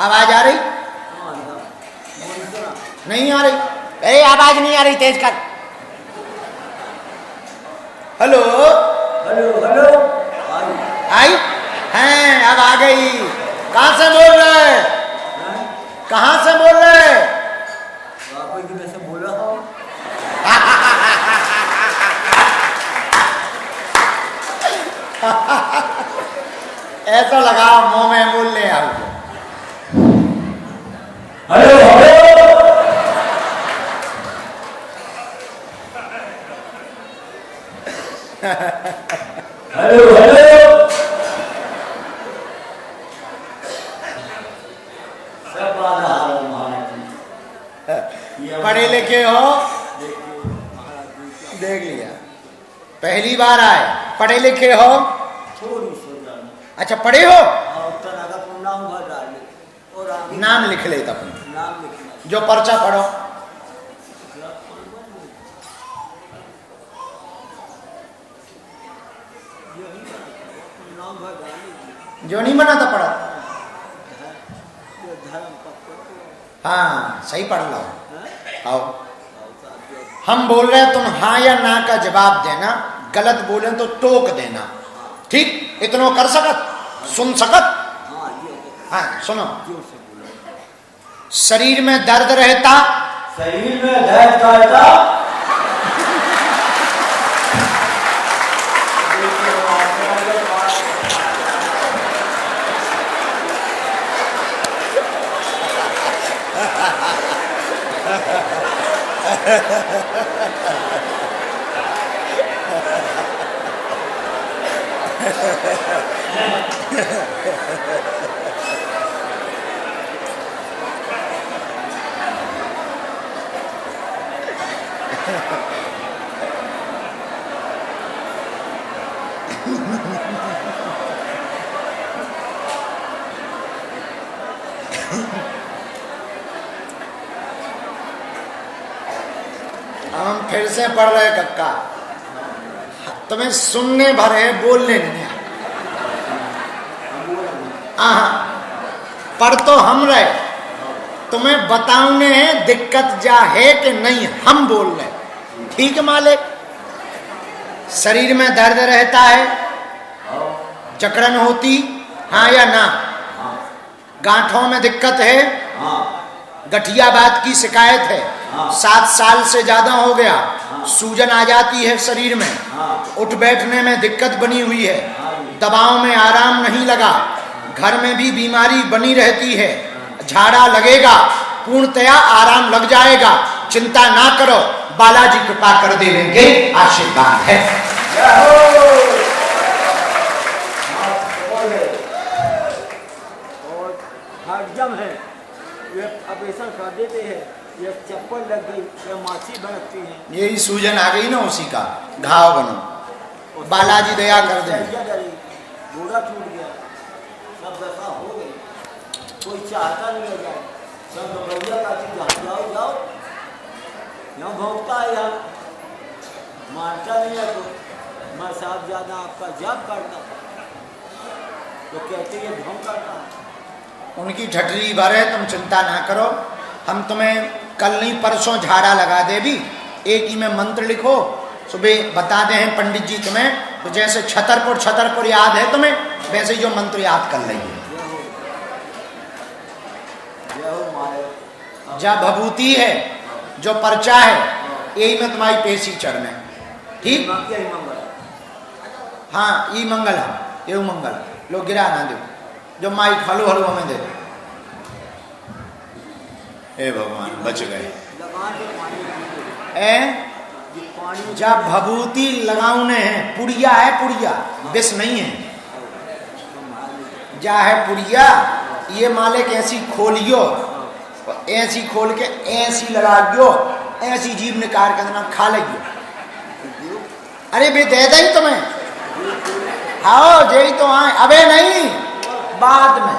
आवाज आ रही? नहीं आ रही? अरे आवाज नहीं आ रही, तेज कर। हेलो हेलो हेलो आई हैं, अब आ गई। कहाँ से बोल रहे? कहाँ से बोल रहे? से बोला हो। ऐसा लगा मुंह में बोलने आओ। हेलो हेलो हेलो हेलो सब बात आ पढ़े लिखे हो? देख लिया, पहली बार आए। पढ़े लिखे हो? अच्छा पढ़े हो? नाम लिख ले अपने, जो पर्चा पढ़ो। जो नहीं बना था पढ़ा। हाँ सही पढ़ लो। आओ, हम बोल रहे हैं, तुम हाँ या ना का जवाब देना। गलत बोले तो टोक देना, ठीक? इतना कर सकत? सुन सकत? हाँ सुनो। शरीर में दर्द रहता, शरीर में दर्द रहता, हम फिर से पढ़ रहे कक्का। तुम्हें सुनने भर है, बोलने नहीं है। पढ़ तो हम रहे, तुम्हें बताने हैं दिक्कत जा है कि नहीं, हम बोल रहे। ठीक है मालिक? शरीर में दर्द रहता है, जकड़न होती, हाँ या ना? गांठों में दिक्कत है, गठियाबात की शिकायत है, 7 साल से ज्यादा हो गया, सूजन आ जाती है शरीर में, उठ बैठने में दिक्कत बनी हुई है, दबाव में आराम नहीं लगा, घर में भी बीमारी बनी रहती है, झाड़ा लगेगा, पूर्णतया आराम लग जाएगा, चिंता ना करो, बालाजी कृपा कर देंगे, आशीर्वाद है। हरदम है, ये ऑपरेशन कर देते हैं, ये चप्पल लग गई, ये माछी बनती है, यही सूजन आ गई ना, उसी का घाव बनो। बालाजी दया कर दे। घोड़ा टूट गया, सब दशा हो गई, कोई चाहता नहीं है जाए, सब भैया का चीज जाओ जाओ, यहाँ भोगता है, यहाँ मानता नहीं है। तो मैं साहब ज्यादा आपका जाप करता तो कहते ये ढोंग करता। उनकी ठटरी भर है, तुम चिंता ना करो। हम तुम्हें कल नहीं परसों झाड़ा लगा दे भी। एक ही में मंत्र लिखो, सुबह बता दे हैं पंडित जी तुम्हें, तो जैसे छतरपुर याद है तुम्हें, वैसे ही जो मंत्र याद कर लेंगे। जब भभूति है, जो पर्चा है, यही में तुम्हारी पेशी चढ़ने, ठीक? हाँ ई मंगल है, ये मंगल लोग गिरा ना दो, जो माइक हलो हलो हमें दे। हे भगवान बच गए। जब भभूति लगाउने है, पुड़िया है, पुड़िया विष नहीं है, जा है पुड़िया। ये मालिक ऐसी खोलियो, ऐसी खोल के ऐसी लगा दियो, ऐसी जीभ निकाल के ना खा लेगी। अरे बे दे दे तुम्हें, हाँ जय तो आए, अबे नहीं बाद में,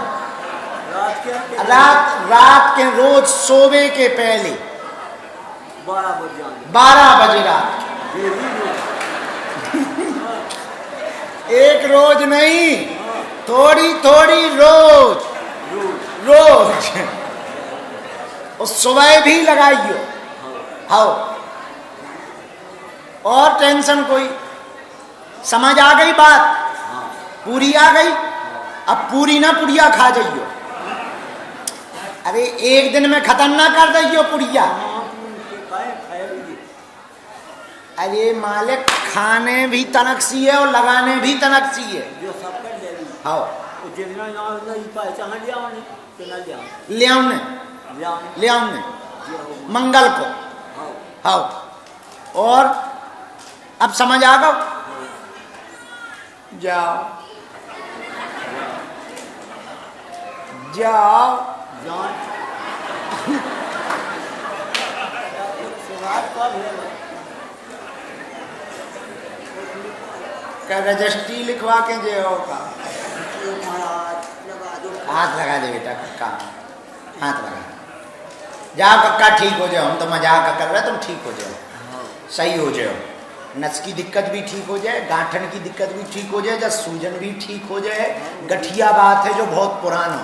रात के रोज सोवे के पहले 12 बजे रात, एक रोज नहीं, थोड़ी थोड़ी रोज रोज और सुबह भी लगाइयो। हाँ, और टेंशन कोई, समझ आ गई बात, पूरी आ गई। अब पूरी ना पुड़िया खा जाइयो, अरे एक दिन में खत्म ना कर दियो पुड़िया। अरे मालिक, खाने भी तनक सी है और लगाने भी तनक सी है। हाँ, ले आउने मंगल को। हाँ, और अब समझ आ गो। जाओ जाओ क्या रजिस्ट्री लिखवा के जे होगा। हाथ लगा दे बेटा कक्का, हाथ लगा। जाओ कक्का, ठीक हो जाओ। हम तो मजाक कर रहे, तुम ठीक हो जाओ, सही हो जाओ। नस की दिक्कत भी ठीक हो जाए, गांठन की दिक्कत भी ठीक हो जाए, जब सूजन भी ठीक हो जाए। गठिया बात है जो बहुत पुराना,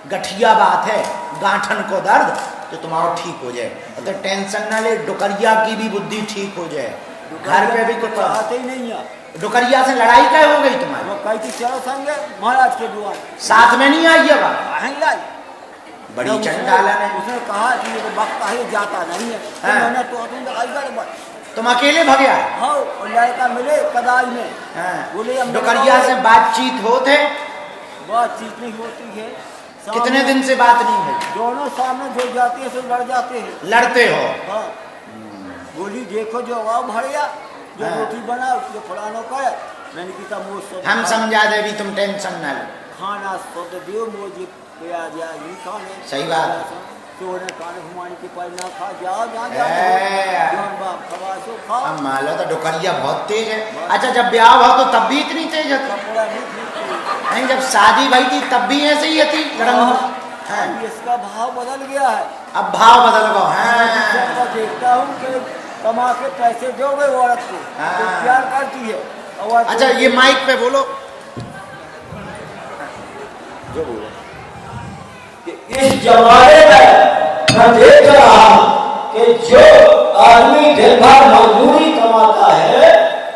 गठिया बात है, गांठन को दर्द तो तुम्हारा ठीक हो जाए। तो टेंशन ना ले, डुकरिया की भी बुद्धि ठीक हो जाए। घर पे भी कुछ आते ही नहीं है। डुकरिया से लड़ाई क्या हो गई तुम्हारी? वो कही थी चलो संगे महाराज के द्वार, साथ में नहीं आई है बात। लाई बड़ी चंडालन है। उसने कहा कि ये वक्त है, जाता नहीं है। तो मैंने तो तुम अकेले भगे आए? हाँ, और लड़का मिले कदाई में। बोले डुकरिया से बातचीत होते? बातचीत नहीं होती है। कितने दिन से बात नहीं हुई? दोनों सामने जो जाती है सब लड़ जाते हैं। लड़ते हो? हाँ। बोली देखो जो वाव भरिया, जो रोटी बना उसको फलानो करे। मैंने कहा मोज हम समझा दे भी, तुम टेंशन ना लो। खाना सोच दियो मोजी प्याज या ये खाने। सही बात। चोरे कान घुमाने के पास ना खा, जाओ जौन बाप खवासो खाओ। अब मान लो तो डुकरिया बहुत तेज है। अच्छा, जब ब्याह हुआ तो तब भी इतनी तेज है? नहीं, जब शादी भई थी तब भी ऐसे ही थी लड़ंग। इसका भाव बदल गया है। अब भाव बदल गो। हाँ, देखता हूँ कि कमा के पैसे दोगे औरत को तो प्यार करती है। अच्छा, ये माइक पे बोलो। जो बोलो इस जमाने में मैं देख रहा कि जो आदमी दिन भर मजदूरी कमाता है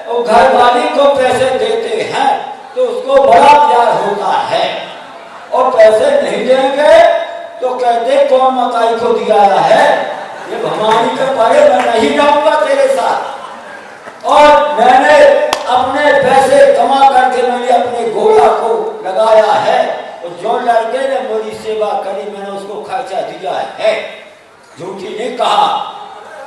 और घर वाली को पैसे देते हैं तो उसको बड़ा प्यार होता है, और पैसे नहीं देंगे तो कहते कौन मताई को दिया है, ये भवानी के परे मैं नहीं जाऊंगा तेरे साथ। और मैंने अपने पैसे कमा करके मैंने अपने घोड़ा को लगाया है, और जो लड़के ने मेरी सेवा करी मैंने उसको खर्चा दिया है। झूठी नहीं कहा।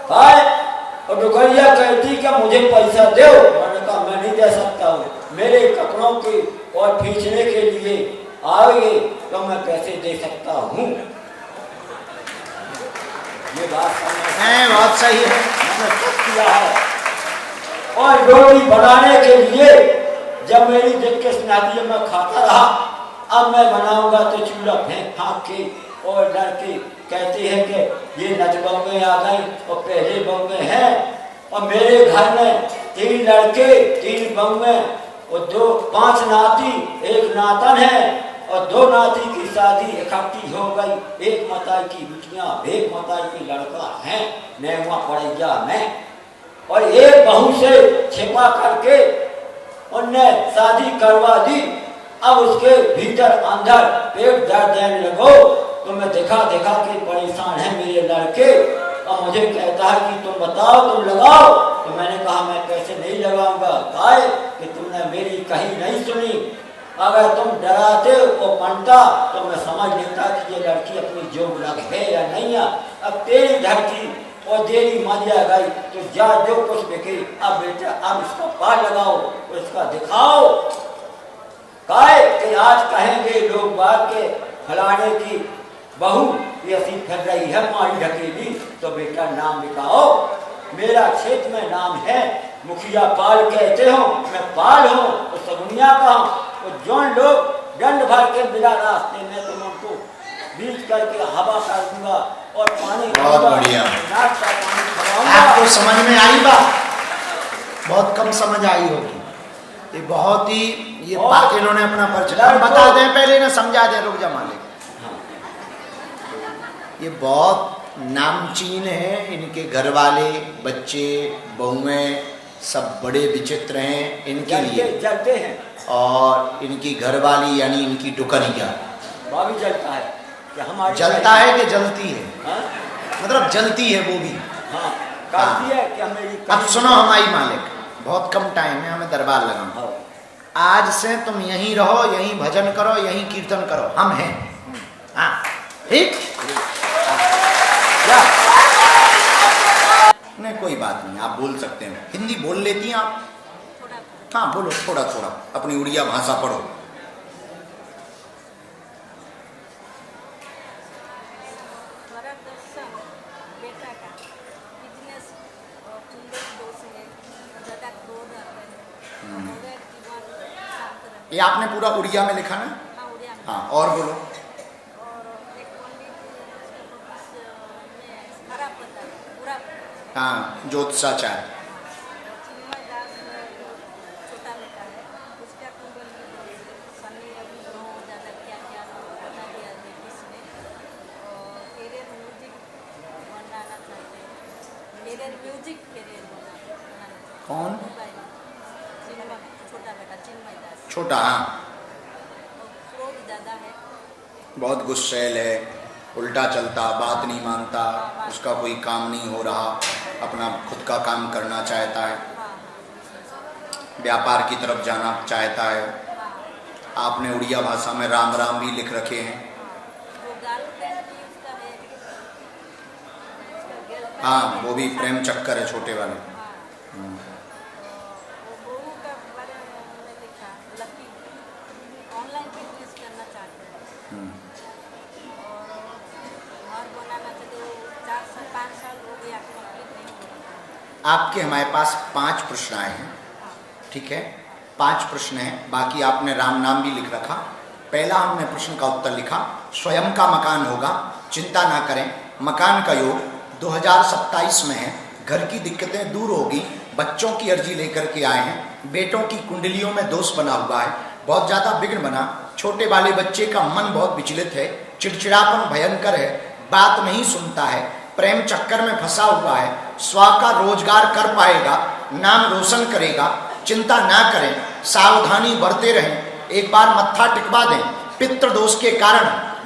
और डुकरिया कहती कि मुझे पैसा दो। मैंने कहा मैं नहीं दे सकता हूँ, मेरे कपड़ों के और खींचने के लिए आओगे तो मैं पैसे दे सकता हूँ। ये बात है, बहुत सही है। मैंने सब किया है। और रोटी बनाने के लिए जब मेरी देख के सुनाती है मैं खाता रहा। अब मैं बनाऊंगा तो चूल्हा फेंक फाँक के और लड़के कहते हैं कि ये नच बम्बे आ गए और पहले बम्बे हैं। और मेरे घर में 3 लड़के 3 बम्बे और 5 नाती, 1 नातन है और 2 नाती की शादी इकट्ठी हो गई। 1 मताई की बिटियां, 1 मताई की लड़का है नेवा पड़ैया में। और एक बहू से छिपा करके उनने शादी करवा दी। अब उसके भीतर अंदर पेट दर्द देने लगो तो मैं देखा के परेशान है मेरे लड़के। और मुझे कहता है कि तुम बताओ, तुम लगाओ। तो मैंने कहा मैं पैसे नहीं लगाऊंगा। कहा कि तुमने मेरी कहीं नहीं सुनी। अगर तुम डराते और बनता तो मैं समझ लेता कि ये लड़की अपनी जोग लग है या नहीं है। अब तेरी धरती और तेरी मरिया गई तो जा जो कुछ बिके। अब बेटा अब इसका पार लगाओ और इसका दिखाओ। काहे कि आज कहेंगे लोग बात के फलाने की बहू ये ऐसी फिर रही है मारी ढकेली, तो बेटा नाम लिखाओ। मेरा क्षेत्र में नाम है मुखिया पाल कहते हो, मैं पाल हूँ तो सगुनिया का हूँ। और जौन लोग दंड भर के बिना रास्ते में तुम उनको बीच करके हवा कर दूंगा और पानी बहुत बढ़िया। नाश्ता पानी खिलाऊंगा। आपको समझ में आई बात? बहुत कम समझ आई होगी। ये बहुत ही इन्होंने अपना परिचय बता दें पहले ना, समझा दें। रुक जा मालिक, ये बहुत नामचीन है, इनके घर वाले, बच्चे, बहुएं सब बड़े विचित्र हैं इनके लिए। जलते हैं। और इनकी घरवाली यानी इनकी डुकरिया वह भी जलता है कि हमारी जलता है कि जलती है? हाँ? मतलब जलती है वो भी। हाँ, कहती है कि हमेरी। अब सुनो हमारी मालिक, बहुत कम टाइम है, हमें दरबार लगाना। हाँ। आज से तुम यहीं रहो, यहीं भजन करो, यहीं कीर्तन करो, हम हैं। हाँ ठीक? नहीं कोई बात नहीं, आप बोल सकते हैं। हिंदी बोल लेती हैं आप? हाँ बोलो, थोड़ा थोड़ा अपनी उड़िया भाषा पढ़ो। ये आपने पूरा उड़िया में लिखा ना? हाँ और बोलो। हाँ ज्योतिषाचार्य। कौन? छोटा? हाँ बहुत गुस्सैल है, उल्टा चलता, बात नहीं मानता, उसका कोई काम नहीं हो रहा, अपना खुद का काम करना चाहता है, व्यापार की तरफ जाना चाहता है। आपने उड़िया भाषा में राम राम भी लिख रखे हैं। हाँ वो भी प्रेम चक्कर है छोटे वाले। आपके हमारे पास 5 प्रश्न आए हैं, ठीक है? 5 प्रश्न हैं, बाकी आपने राम नाम भी लिख रखा। पहला हमने प्रश्न का उत्तर लिखा, स्वयं का मकान होगा, चिंता ना करें, मकान का योग 2027 में है, घर की दिक्कतें दूर होगी, बच्चों की अर्जी लेकर के आए हैं, बेटों की कुंडलियों में दोष बना हुआ है, बहुत ज़्यादा विघ्न बना, छोटे वाले बच्चे का मन बहुत विचलित है, चिड़चिड़ापन भयंकर है, बात नहीं सुनता है, प्रेम चक्कर में फंसा हुआ है, स्व का रोजगार कर पाएगा, नाम रोशन करेगा, चिंता ना करें, सावधानी बरते रहें, एक बार मत्था टिकवा दें। पितृदोष के कारण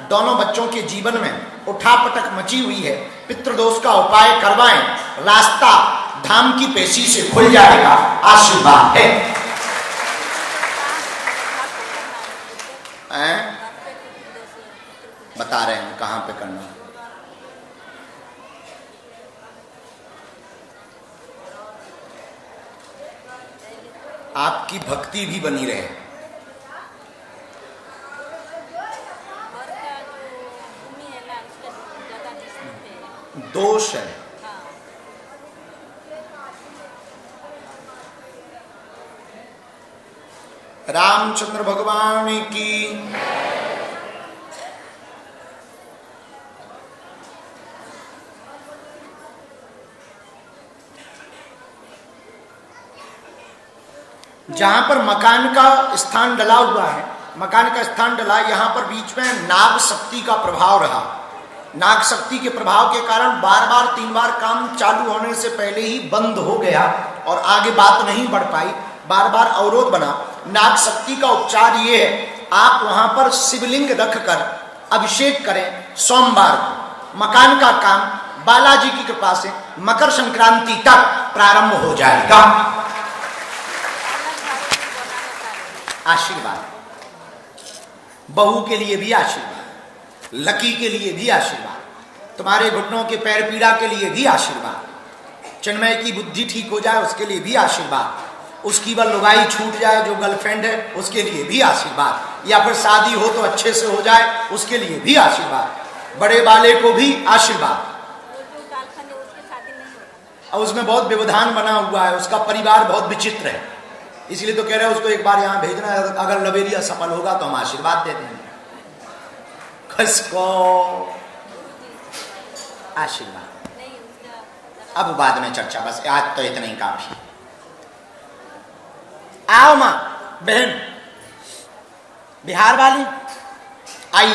दोनों बच्चों के जीवन में उठापटक मची हुई है, पितृदोष का उपाय करवाएं, रास्ता धाम की पेशी से खुल जाएगा, आशीर्वाद है। बता रहे हैं कहाँ पे करना। आपकी भक्ति भी बनी रहे। दोष है, रामचंद्र भगवान की। जहां पर मकान का स्थान डला हुआ है, मकान का स्थान डला, यहां पर बीच में नाग शक्ति का प्रभाव रहा। नाग शक्ति के प्रभाव के कारण बार बार 3 बार काम चालू होने से पहले ही बंद हो गया और आगे बात नहीं बढ़ पाई, बार बार अवरोध बना। नाग शक्ति का उपचार ये है, आप वहां पर शिवलिंग रखकर अभिषेक करें सोमवार को। मकान का काम बालाजी की कृपा से मकर संक्रांति तक प्रारंभ हो जाएगा। आशीर्वाद, बहू के लिए भी आशीर्वाद, लकी के लिए भी आशीर्वाद, तुम्हारे घुटनों के पैर पीड़ा के लिए भी आशीर्वाद, चिन्मय की बुद्धि ठीक हो जाए उसके लिए भी आशीर्वाद, उसकी वह लुगाई छूट जाए जो गर्लफ्रेंड है उसके लिए भी आशीर्वाद, या फिर शादी हो तो अच्छे से हो जाए उसके लिए भी आशीर्वाद, बड़े वाले को भी आशीर्वाद। और उसमें बहुत व्यवधान बना हुआ है, उसका परिवार बहुत विचित्र है, इसलिए तो कह रहे हैं उसको एक बार यहाँ भेजना है, अगर लवेरिया सफल होगा तो हम आशीर्वाद दे देंगे। खसको आशीर्वाद, अब बाद में चर्चा, बस आज तो इतना ही काफी। आओ माँ बहन, बिहार वाली आई।